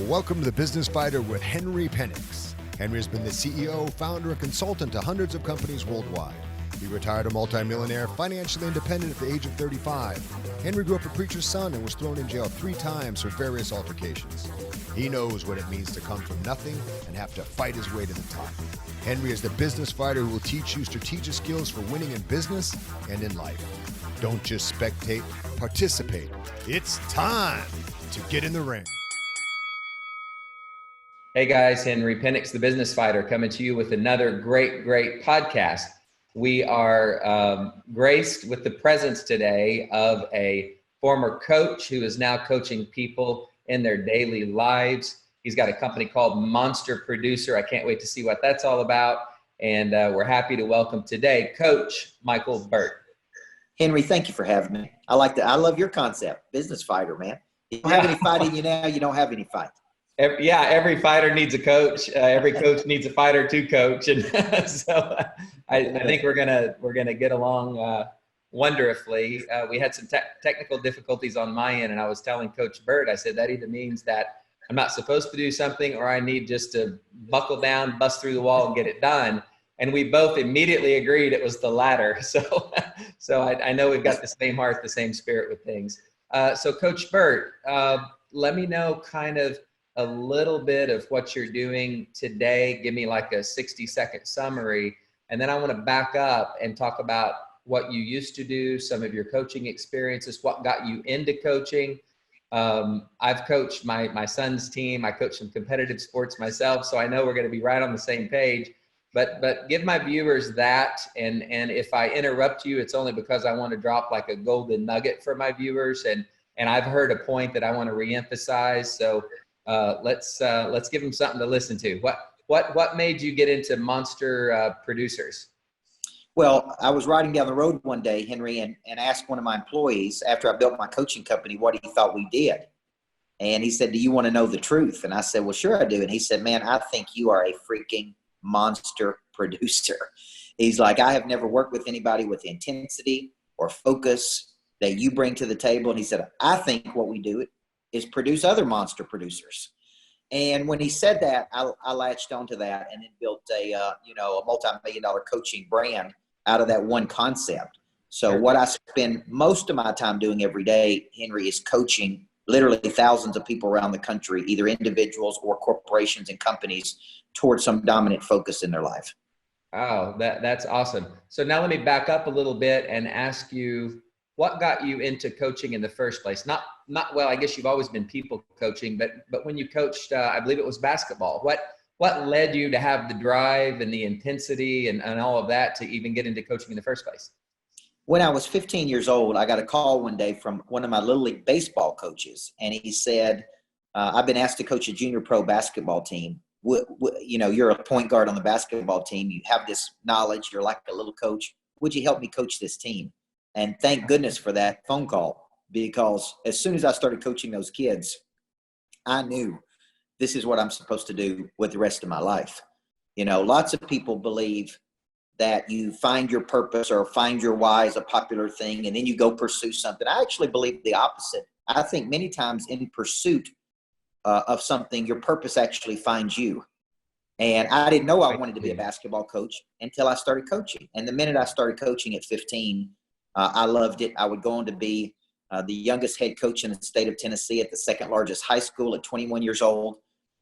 Welcome to The Business Fighter with Henry Penix. Henry has been the CEO, founder, and consultant to hundreds of companies worldwide. He retired a multimillionaire, financially independent at the age of 35. Henry grew up a preacher's son and was thrown in jail 3 times for various altercations. He knows what it means to come from nothing and have to fight his way to the top. Henry is the business fighter who will teach you strategic skills for winning in business and in life. Don't just spectate, participate. It's time to get in the ring. Hey guys, Henry Penix, the business fighter, coming to you with another great podcast. We are graced with the presence today of a former coach who is now coaching people in their daily lives. He's got a company called Monster Producer. I can't wait to see what that's all about. And we're happy to welcome today Coach Micheal Burt. Henry, thank you for having me. I like that. I love your concept, business fighter, man. You don't have any fight in you now, you don't have any fight. Every fighter needs a coach. Every coach needs a fighter to coach, and so I think we're gonna get along wonderfully. We had some technical difficulties on my end, and I was telling Coach Burt, I said that either means that I'm not supposed to do something, or I need just to buckle down, bust through the wall, and get it done. And we both immediately agreed it was the latter. So I know we've got the same heart, the same spirit with things. So Coach Burt, let me know kind of a little bit of what you're doing today. Give me like a 60-second summary. And then I want to back up and talk about what you used to do, some of your coaching experiences, what got you into coaching. I've coached my son's team. I coach some competitive sports myself, so I know we're going to be right on the same page. But give my viewers that, and if I interrupt you, it's only because I want to drop like a golden nugget for my viewers, and I've heard a point that I want to reemphasize. So let's give them something to listen to. What made you get into Monster Producers? Well, I was riding down the road one day, Henry, and asked one of my employees after I built my coaching company what he thought we did. And he said, "Do you want to know the truth?" And I said, "Well, sure I do." And he said, "Man, I think you are a freaking monster producer." He's like, "I have never worked with anybody with the intensity or focus that you bring to the table." And he said, "I think what we do is produce other monster producers." And when he said that, I latched onto that and then built a multi-million-dollar coaching brand out of that one concept. So what I spend most of my time doing every day, Henry, is coaching literally thousands of people around the country, either individuals or corporations and companies, towards some dominant focus in their life. Oh, that's awesome. So now let me back up a little bit and ask you, what got you into coaching in the first place? Not well, I guess you've always been people coaching, but when you coached, I believe it was basketball. What led you to have the drive and the intensity and all of that to even get into coaching in the first place? When I was 15 years old, I got a call one day from one of my Little League baseball coaches, and he said, "I've been asked to coach a junior pro basketball team. You're a point guard on the basketball team. You have this knowledge. You're like a little coach. Would you help me coach this team?" And thank goodness for that phone call, because as soon as I started coaching those kids, I knew this is what I'm supposed to do with the rest of my life. Lots of people believe that you find your purpose or find your why is a popular thing, and then you go pursue something. I actually believe the opposite. I think many times in pursuit of something, your purpose actually finds you. And I didn't know I wanted to be a basketball coach until I started coaching. And the minute I started coaching at 15, I loved it. I would go on to be the youngest head coach in the state of Tennessee at the second largest high school at 21 years old.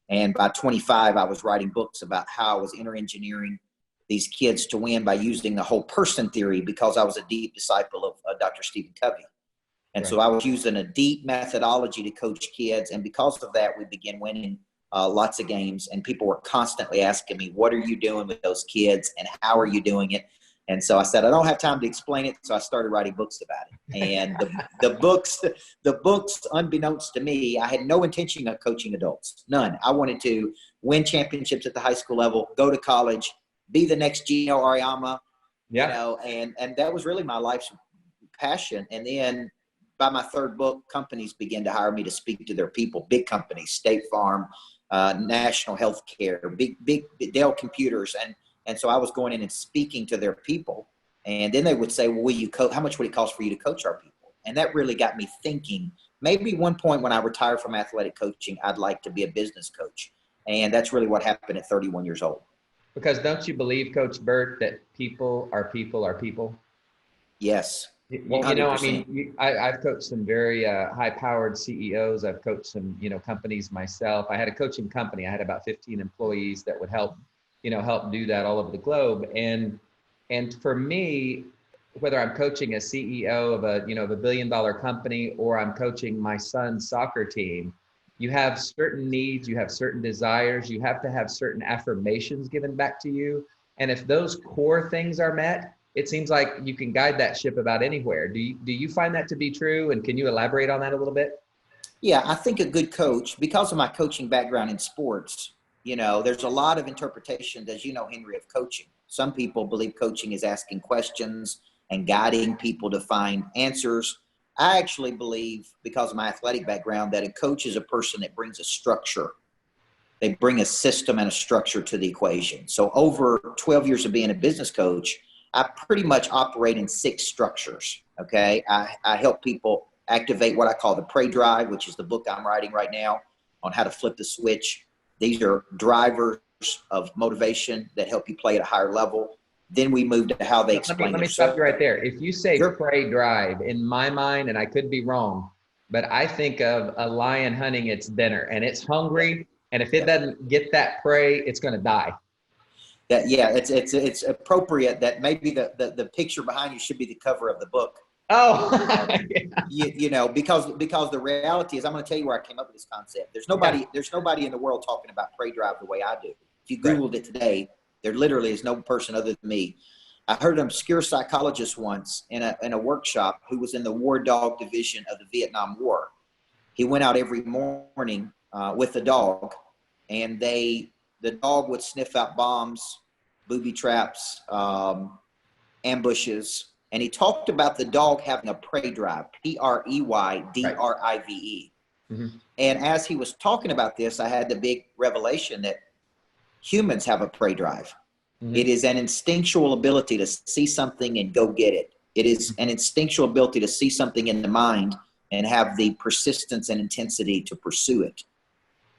And by 25, I was writing books about how I was engineering these kids to win by using the whole person theory, because I was a deep disciple of Dr. Stephen Covey. And so I was using a deep methodology to coach kids. And because of that, we began winning lots of games. And people were constantly asking me, "What are you doing with those kids? And how are you doing it?" And so I said, "I don't have time to explain it." So I started writing books about it. And the books, unbeknownst to me, I had no intention of coaching adults, none. I wanted to win championships at the high school level, go to college, be the next Gino Auriemma, and that was really my life's passion. And then by my third book, companies began to hire me to speak to their people, big companies, State Farm, National Healthcare, big Dell Computers, and so I was going in and speaking to their people, and then they would say, "Well, will you how much would it cost for you to coach our people?" And that really got me thinking, maybe one point when I retire from athletic coaching, I'd like to be a business coach. And that's really what happened at 31 years old. Because don't you believe, Coach Burt, that people are people are people? Yes. You know, I mean, I've coached some very high-powered CEOs. I've coached some, companies myself. I had a coaching company. I had about 15 employees that would help do that all over the globe. And for me, whether I'm coaching a CEO of a $1 billion company or I'm coaching my son's soccer team, you have certain needs, you have certain desires, you have to have certain affirmations given back to you. And if those core things are met, it seems like you can guide that ship about anywhere. Do you find that to be true? And can you elaborate on that a little bit? Yeah, I think a good coach, because of my coaching background in sports, there's a lot of interpretations, as you know, Henry, of coaching. Some people believe coaching is asking questions and guiding people to find answers. I actually believe, because of my athletic background, that a coach is a person that brings a structure. They bring a system and a structure to the equation. So over 12 years of being a business coach, I pretty much operate in 6 structures, okay? I help people activate what I call the Pray Drive, which is the book I'm writing right now on how to flip the switch. These are drivers of motivation that help you play at a higher level. Then we move to how they explain. Let me stop you right there. If you say Pray Drive, in my mind, and I could be wrong, but I think of a lion hunting its dinner, and it's hungry, and if it doesn't get that prey, it's going to die. It's appropriate that maybe the picture behind you should be the cover of the book. Oh, because the reality is, I'm going to tell you where I came up with this concept. There's nobody in the world talking about Pray Drive the way I do. If you Googled it today, there literally is no person other than me. I heard an obscure psychologist once in a workshop who was in the war dog division of the Vietnam War. He went out every morning with a dog, and the dog would sniff out bombs, booby traps, ambushes. And he talked about the dog having a prey drive, Preydrive. Mm-hmm. And as he was talking about this, I had the big revelation that humans have a prey drive. Mm-hmm. It is an instinctual ability to see something and go get it. It is an instinctual ability to see something in the mind and have the persistence and intensity to pursue it.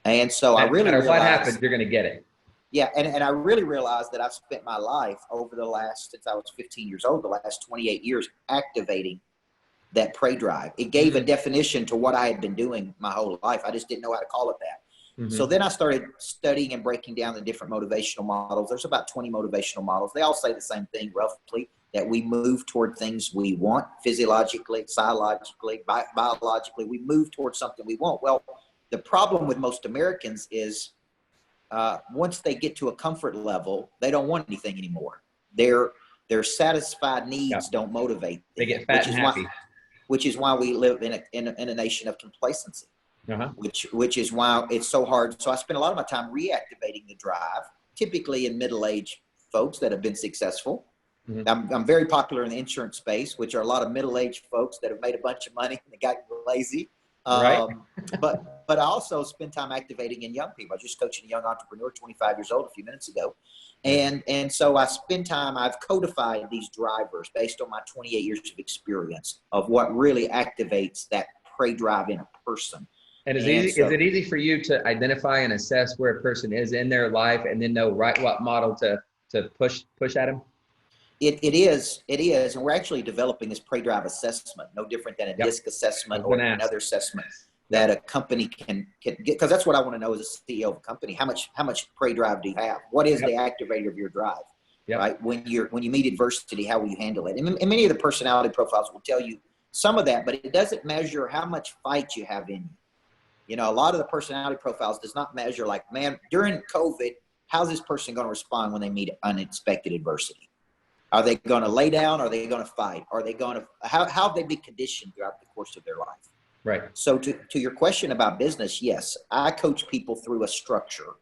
And so I really realized, what happens, you're going to get it. Yeah, and I really realized that I've spent my life over since I was 15 years old, the last 28 years, activating that prey drive. It gave a definition to what I had been doing my whole life. I just didn't know how to call it that. Mm-hmm. So then I started studying and breaking down the different motivational models. There's about 20 motivational models. They all say the same thing, roughly, that we move toward things we want physiologically, psychologically, biologically. We move towards something we want. Well, the problem with most Americans is once they get to a comfort level, they don't want anything anymore. Their satisfied needs don't motivate them. They get fat and happy. Which is why we live in a nation of complacency. Uh-huh. Which is why it's so hard. So I spend a lot of my time reactivating the drive, typically in middle-aged folks that have been successful. Mm-hmm. I'm very popular in the insurance space, which are a lot of middle-aged folks that have made a bunch of money and they got lazy. Right. But I also spend time activating in young people. I was just coaching a young entrepreneur, 25 years old, a few minutes ago. And so I spend time, I've codified these drivers based on my 28 years of experience of what really activates that prey drive in a person. And is it easy for you to identify and assess where a person is in their life and then know what model to push at them? It is. And we're actually developing this prey drive assessment, no different than a DISC assessment or another assessment that a company can get, because that's what I want to know as a CEO of a company. How much prey drive do you have? What is the activator of your drive? Right? When you meet adversity, how will you handle it? And many of the personality profiles will tell you some of that, but it doesn't measure how much fight you have in you. You know, a lot of the personality profiles does not measure like, man, during COVID, how's this person going to respond when they meet unexpected adversity? Are they going to lay down? Are they going to fight? Are they going to, how have they been conditioned throughout the course of their life? Right. So to your question about business, yes, I coach people through a structure.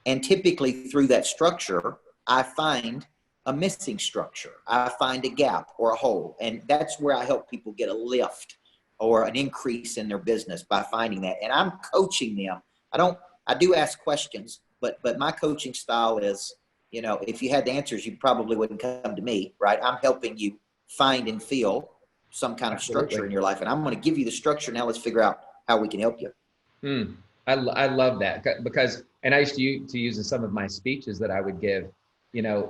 And typically through that structure, I find a missing structure. I find a gap or a hole. And that's where I help people get a lift or an increase in their business by finding that. And I'm coaching them. I do ask questions, but my coaching style is, you know, if you had the answers, you probably wouldn't come to me, right? I'm helping you find and feel some kind of structure in your life. And I'm going to give you the structure. Now let's figure out how we can help you. I love that because, and I used to use in some of my speeches that I would give,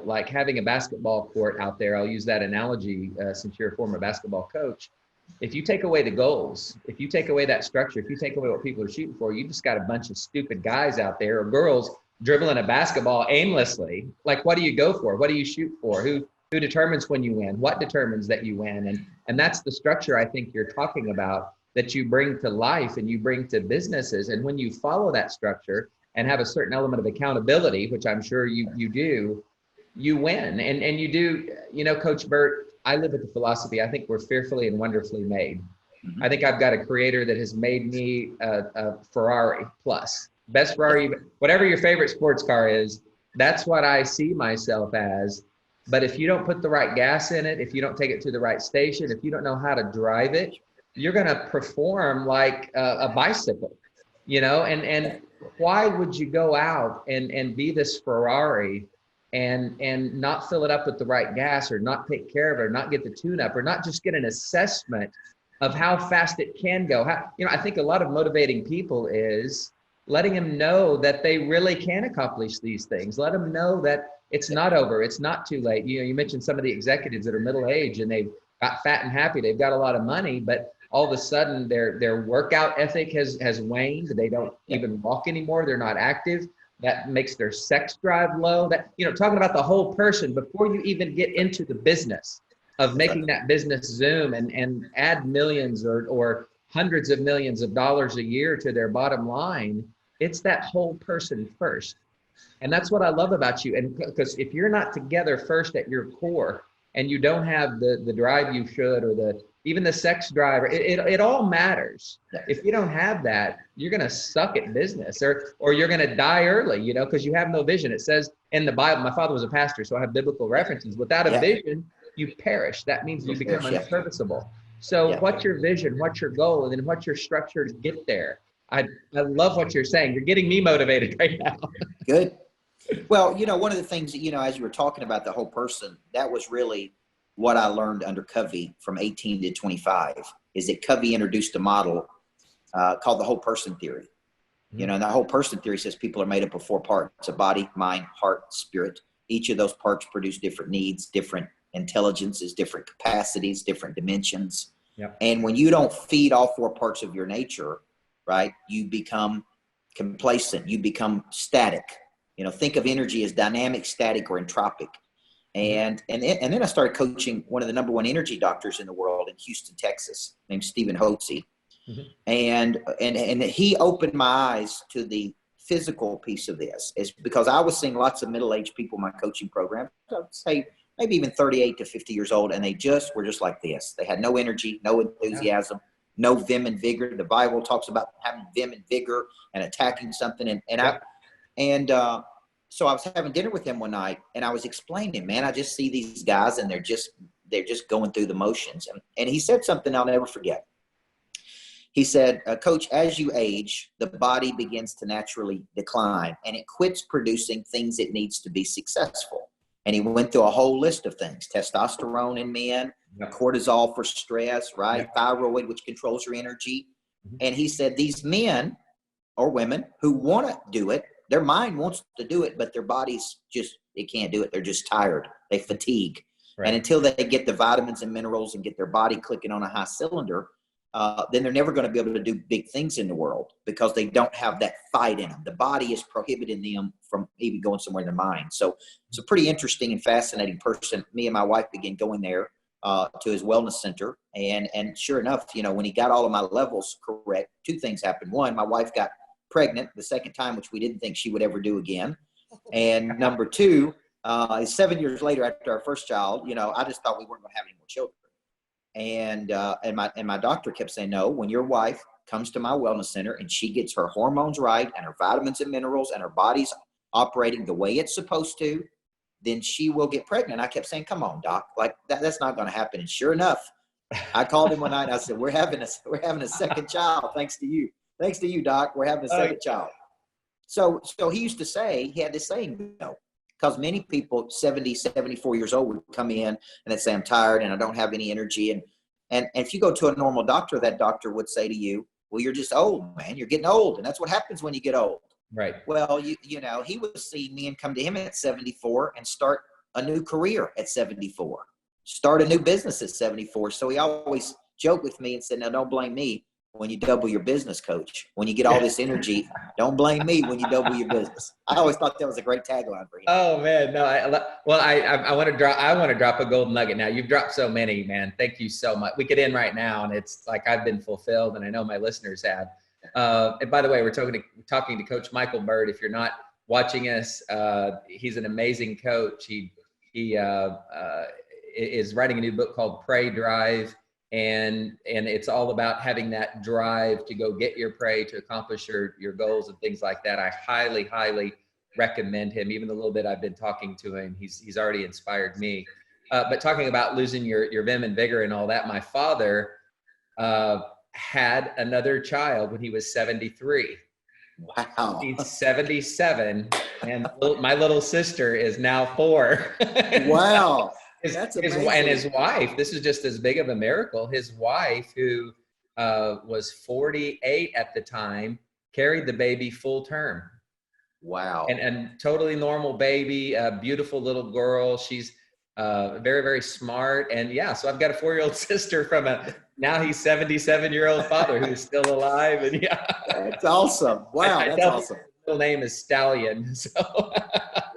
like having a basketball court out there. I'll use that analogy since you're a former basketball coach. If you take away the goals, if you take away that structure, if you take away what people are shooting for, you just got a bunch of stupid guys out there or girls dribbling a basketball aimlessly. Like, what do you go for? What do you shoot for? Who determines when you win? What determines that you win? And that's the structure I think you're talking about that you bring to life and you bring to businesses. And when you follow that structure and have a certain element of accountability, which I'm sure you do, you win. And you do, Coach Burt, I live with the philosophy, I think we're fearfully and wonderfully made. I think I've got a creator that has made me a Ferrari plus. Best Ferrari, whatever your favorite sports car is, that's what I see myself as. But if you don't put the right gas in it, if you don't take it to the right station, if you don't know how to drive it, you're going to perform like a bicycle, and why would you go out and be this Ferrari and not fill it up with the right gas or not take care of it or not get the tune up or not just get an assessment of how fast it can go? I think a lot of motivating people is letting them know that they really can accomplish these things. Let them know that it's not over. It's not too late. You mentioned some of the executives that are middle-aged and they've got fat and happy. They've got a lot of money, but all of a sudden their workout ethic has waned. They don't even walk anymore. They're not active. That makes their sex drive low. That, talking about the whole person before you even get into the business of making that business zoom and add millions or hundreds of millions of dollars a year to their bottom line. It's that whole person first. And that's what I love about you. And because if you're not together first at your core and you don't have the drive you should, or even the sex drive, it all matters. If you don't have that, you're going to suck at business or you're going to die early, because you have no vision. It says in the Bible, my father was a pastor, so I have biblical references. Without a vision, you perish. That means you become unserviceable. So what's your vision? What's your goal? And then what's your structure to get there? I love what you're saying. You're getting me motivated right now. Good. Well, one of the things that, as you were talking about the whole person, that was really what I learned under Covey from 18 to 25, is that Covey introduced a model called the whole person theory. And the whole person theory says people are made up of 4 parts: a body, mind, heart, spirit. Each of those parts produce different needs, different intelligences, different capacities, different dimensions. Yep. And when you don't feed all 4 parts of your nature, right, you become complacent, you become static. Think of energy as dynamic, static, or entropic. And then I started coaching one of the number 1 energy doctors in the world in Houston, Texas, named Stephen Hotze. And he opened my eyes to the physical piece of this, is because I was seeing lots of middle-aged people in my coaching program, I would say maybe even 38 to 50 years old, and they just were just like this. They had no energy, no enthusiasm, no vim and vigor. The Bible talks about having vim and vigor and attacking something. So I was having dinner with him one night, and I was explaining, man, I just see these guys and they're just going through the motions. And he said something I'll never forget. He said, Coach, as you age, the body begins to naturally decline and it quits producing things it needs to be successful. And he went through a whole list of things: testosterone in men, cortisol for stress, right? Thyroid, which controls your energy. And he said, these men or women who want to do it, their mind wants to do it, but their bodies they can't do it. They're just tired. They fatigue. Right. And until they get the vitamins and minerals and get their body clicking on a high cylinder, then they're never going to be able to do big things in the world because they don't have that fight in them. The body is prohibiting them from even going somewhere in their mind. So it's a pretty interesting and fascinating person. Me and my wife began going there to his wellness center. And sure enough, when he got all of my levels correct, 2 things happened. One, my wife got pregnant the second time, which we didn't think she would ever do again. And number 2, 7 years later after our first child, I just thought we weren't going to have any more children. And my doctor kept saying, no, when your wife comes to my wellness center and she gets her hormones right and her vitamins and minerals and her body's operating the way it's supposed to, then she will get pregnant. I kept saying, come on, doc, like that's not going to happen. And sure enough, I called him one night and I said, we're having a second child. Thanks to you, doc. We're having a second child. So he used to say, he had this saying, because many people 70, 74 years old would come in and they'd say, I'm tired and I don't have any energy. And if you go to a normal doctor, that doctor would say to you, Well, you're just old, man. You're getting old. And that's what happens when you get old. Right. Well, you know, he would see me and come to him at 74 and start a new career at 74, start a new business at 74. So he always joked with me and said, "Now, don't blame me when you double your business, coach. When you get all this energy, don't blame me when you double your business." I always thought that was a great tagline for him. Oh man, no. I want to drop a gold nugget now. You've dropped so many, man. Thank you so much. We could end right now, and it's like I've been fulfilled, and I know my listeners have. And by the way, we're talking to Coach Micheal Burt. If you're not watching us, he's an amazing coach. He is writing a new book called Pray Drive. And it's all about having that drive to go get your pray, to accomplish your goals and things like that. I highly, highly recommend him. Even the little bit I've been talking to him, he's already inspired me. But talking about losing your vim and vigor and all that, my father had another child when he was 73. Wow. He's 77, and my little sister is now 4. Wow. That's amazing. And his wife, this is just as big of a miracle. His wife, who was 48 at the time, carried the baby full term. Wow. And totally normal baby, a beautiful little girl. She's very, very smart. And yeah, so I've got a 4-year-old sister from now he's 77-year-old father who's still alive. And yeah. That's awesome. Wow. That's awesome. His middle name is Stallion. So.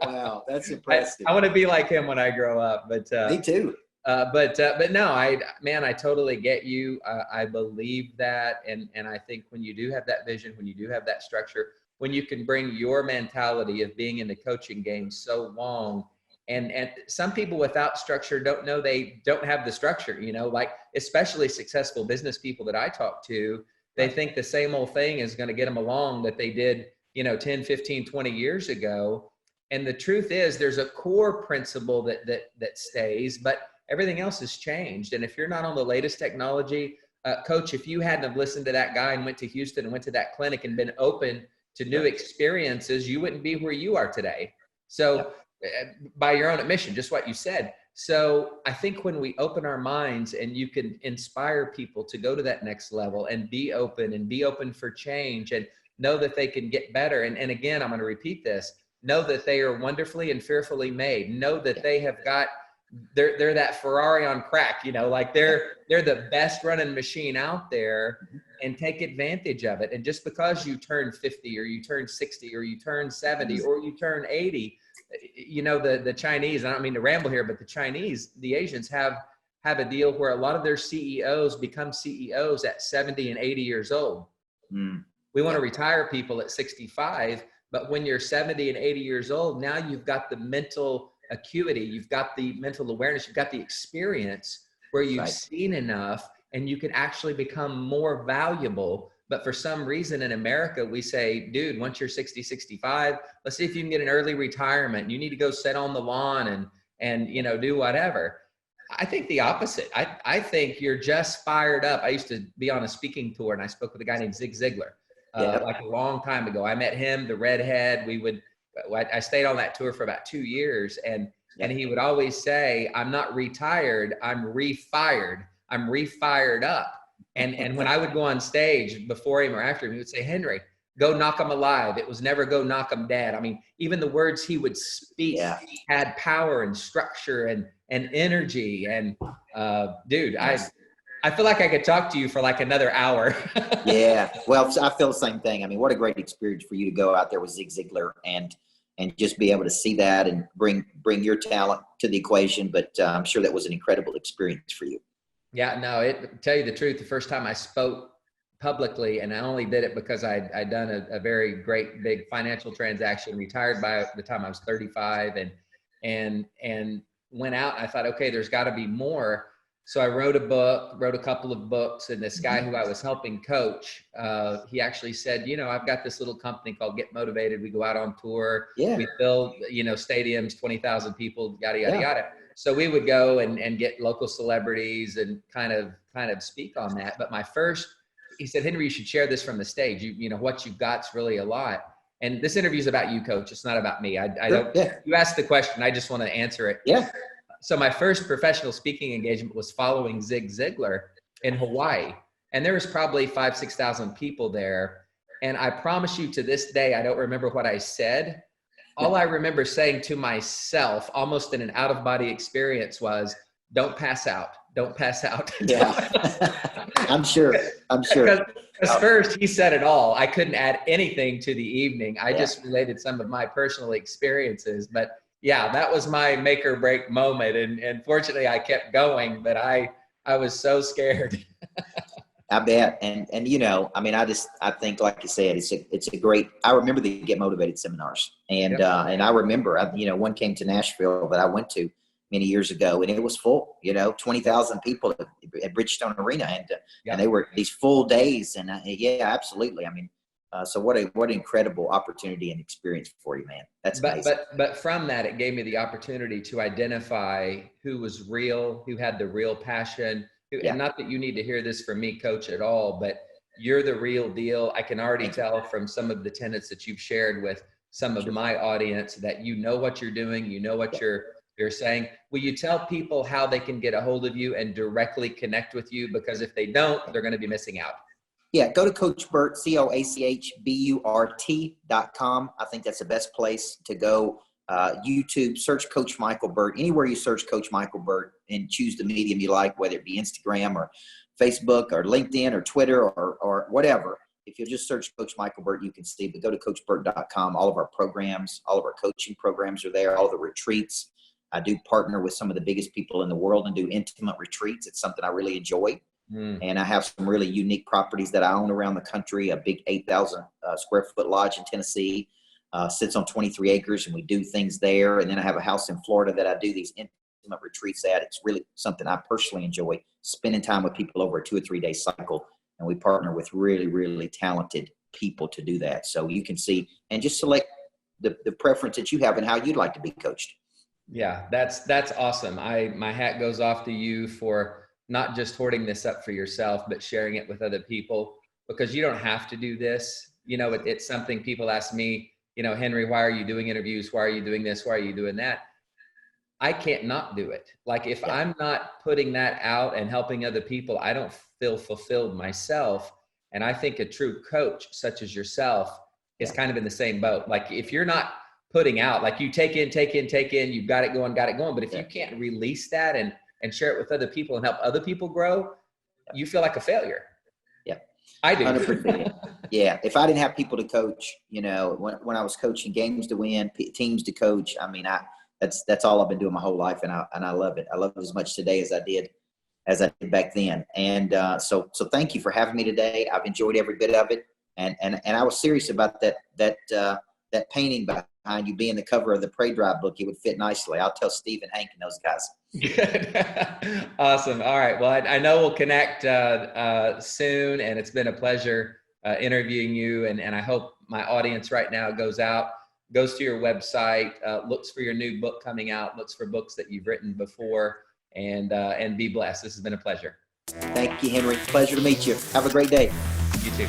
Wow, that's impressive. I want to be like him when I grow up, but me too. But no, I totally get you. I believe that, and I think when you do have that vision, when you do have that structure, when you can bring your mentality of being in the coaching game so long, and some people without structure don't know they don't have the structure. You know, like especially successful business people that I talk to, they think the same old thing is going to get them along that they did, 10, 15, 20 years ago. And the truth is there's a core principle that stays, but everything else has changed. And if you're not on the latest technology, coach, if you hadn't have listened to that guy and went to Houston and went to that clinic and been open to new experiences, you wouldn't be where you are today. So by your own admission, just what you said. So I think when we open our minds and you can inspire people to go to that next level and be open for change and know that they can get better. And again, I'm going to repeat this. Know that they are wonderfully and fearfully made. Know that they have got, they're that Ferrari on crack, like they're the best running machine out there, and take advantage of it. And just because you turn 50 or you turn 60 or you turn 70 or you turn 80, the Chinese, I don't mean to ramble here, but the Asians have a deal where a lot of their CEOs become CEOs at 70 and 80 years old. We want to retire people at 65. But when you're 70 and 80 years old, now you've got the mental acuity, you've got the mental awareness, you've got the experience where you've seen enough and you can actually become more valuable. But for some reason in America, we say, dude, once you're 60, 65, let's see if you can get an early retirement. You need to go sit on the lawn and do whatever. I think the opposite. I think you're just fired up. I used to be on a speaking tour and I spoke with a guy named Zig Ziglar. Like a long time ago. I met him, the redhead. I stayed on that tour for about 2 years, and he would always say, "I'm not retired, I'm refired. I'm refired up." And when I would go on stage before him or after him, he would say, "Henry, go knock 'em alive." It was never go knock 'em dead. I mean, even the words he would speak had power and structure and energy. And dude, I feel like I could talk to you for like another hour. Yeah. Well, I feel the same thing. I mean, what a great experience for you to go out there with Zig Ziglar and just be able to see that and bring your talent to the equation. But I'm sure that was an incredible experience for you. Yeah, no, to tell you the truth, the first time I spoke publicly, and I only did it because I'd done a very great big financial transaction, retired by the time I was 35 and went out. I thought, okay, there's got to be more. So I wrote a couple of books, and this guy who I was helping coach, he actually said, I've got this little company called Get Motivated. We go out on tour. Yeah. We build, stadiums, 20,000 people, yada, yada, yada. So we would go and get local celebrities and kind of speak on that. But he said, Henry, you should share this from the stage. What you've got's really a lot. And this interview is about you, coach. It's not about me. I don't, you asked the question. I just want to answer it. Yeah. So my first professional speaking engagement was following Zig Ziglar in Hawaii. and there was probably 5,000-6,000 people there. And I promise you, to this day, I don't remember what I said. All I remember saying to myself, almost in an out-of-body experience, was, "Don't pass out. Don't pass out." Yeah. I'm sure. Because first, he said it all. I couldn't add anything to the evening. I just related some of my personal experiences. But yeah, that was my make or break moment. And fortunately, I kept going, but I was so scared. I bet. And you know, I mean, I think, like you said, it's a great, I remember the Get Motivated seminars. And, and I remember, one came to Nashville that I went to many years ago, and it was full, 20,000 people at Bridgestone Arena. And they were these full days. And yeah, absolutely. I mean, so what an incredible opportunity and experience for you, man. That's amazing. But from that, it gave me the opportunity to identify who was real, who had the real passion. And not that you need to hear this from me, Coach, at all, but you're the real deal. I can already tell from some of the tenets that you've shared with some of my audience that you know what you're doing, you know what you're saying. Will you tell people how they can get a hold of you and directly connect with you? Because if they don't, they're going to be missing out. Yeah, go to Coach Burt, CoachBurt.com. I think that's the best place to go. YouTube, search Coach Micheal Burt. Anywhere you search Coach Micheal Burt and choose the medium you like, whether it be Instagram or Facebook or LinkedIn or Twitter or whatever. If you'll just search Coach Micheal Burt, you can see. But go to CoachBurt.com. All of our programs, all of our coaching programs are there, all of the retreats. I do partner with some of the biggest people in the world and do intimate retreats. It's something I really enjoy. And I have some really unique properties that I own around the country, a big 8,000 square foot lodge in Tennessee. Sits on 23 acres, and we do things there. And then I have a house in Florida that I do these intimate retreats at. It's really something I personally enjoy, spending time with people over a 2 or 3 day cycle. And we partner with really, really talented people to do that. So you can see and just select the preference that you have and how you'd like to be coached. Yeah, that's awesome. My hat goes off to you for not just hoarding this up for yourself, but sharing it with other people, because you don't have to do this. It's something people ask me, Henry, why are you doing interviews? Why are you doing this? Why are you doing that? I can't not do it. Like if I'm not putting that out and helping other people, I don't feel fulfilled myself. And I think a true coach such as yourself is kind of in the same boat. Like if you're not putting out, like you take in, you've got it going. But if you can't release that and share it with other people and help other people grow, you feel like a failure. Yeah, I do. 100%. Yeah. If I didn't have people to coach, when I was coaching games to win, teams to coach, I mean, that's all I've been doing my whole life. And I love it. I love it as much today as I did back then. And so thank you for having me today. I've enjoyed every bit of it. And I was serious about that painting behind you being the cover of the Pray Drive book. It would fit nicely. I'll tell Steve and Hank and those guys. Good. Awesome. All right. Well, I know we'll connect soon, and it's been a pleasure interviewing you. And I hope my audience right now goes to your website, looks for your new book coming out, looks for books that you've written before, and be blessed. This has been a pleasure. Thank you, Henry. Pleasure to meet you. Have a great day. You too.